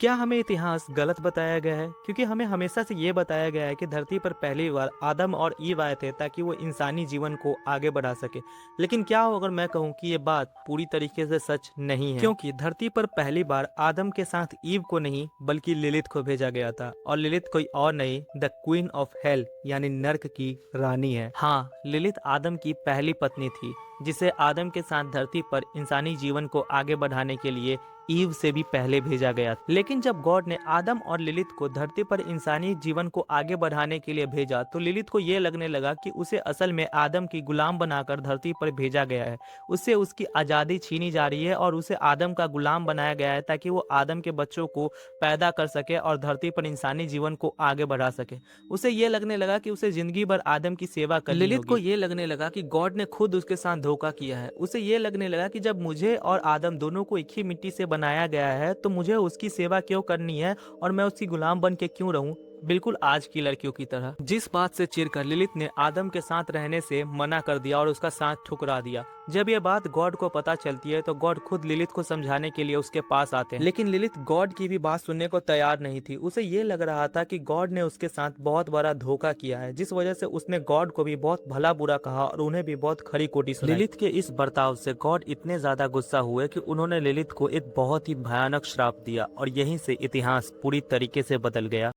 क्या हमें इतिहास गलत बताया गया है? क्योंकि हमें हमेशा से ये बताया गया है कि धरती पर पहली बार आदम और ईव आए थे ताकि वो इंसानी जीवन को आगे बढ़ा सके। लेकिन क्या हो अगर मैं कहूँ कि ये बात पूरी तरीके से सच नहीं है, क्योंकि धरती पर पहली बार आदम के साथ ईव को नहीं बल्कि लिलित को भेजा गया था, और लिलित कोई और नहीं, द क्वीन ऑफ हेल यानी नर्क की रानी है। हाँ, लिलित आदम की पहली पत्नी थी, जिसे आदम के साथ धरती पर इंसानी जीवन को आगे बढ़ाने के लिए ईव से भी पहले भेजा गया। लेकिन जब गॉड ने आदम और लिलित को धरती पर इंसानी जीवन को आगे बढ़ाने के लिए भेजा, तो लिलित को ये लगने लगा कि उसे असल में आदम की गुलाम बनाकर धरती पर भेजा गया है। उससे उसकी आज़ादी छीनी जा रही है और उसे आदम का गुलाम बनाया गया है ताकि वो आदम के बच्चों को पैदा कर सके और धरती पर इंसानी जीवन को आगे बढ़ा सके। उसे ये लगने लगा कि उसे जिंदगी भर आदम की सेवा करनी होगी। लिलित को ये लगने लगा कि गॉड ने खुद उसके साथ धोखा किया है। उसे ये लगने लगा कि जब मुझे और आदम दोनों को एक ही मिट्टी से बनाया गया है तो मुझे उसकी सेवा क्यों करनी है और मैं उसकी गुलाम बन के क्यों रहूं, बिल्कुल आज की लड़कियों की तरह। जिस बात से चिढ़कर लिलित ने आदम के साथ रहने से मना कर दिया और उसका साथ ठुकरा दिया। जब ये बात गॉड को पता चलती है तो गॉड खुद लिलित को समझाने के लिए उसके पास आते हैं, लेकिन लिलित गॉड की भी बात सुनने को तैयार नहीं थी। उसे ये लग रहा था कि गॉड ने उसके साथ बहुत बड़ा धोखा किया है, जिस वजह से उसने गॉड को भी बहुत भला बुरा कहा और उन्हें भी बहुत खरी खोटी सुनाई। लिलित के इस बर्ताव से गॉड इतने ज्यादा गुस्सा हुए कि उन्होंने लिलित को एक बहुत ही भयानक श्राप दिया और यहीं से इतिहास पूरी तरीके से बदल गया।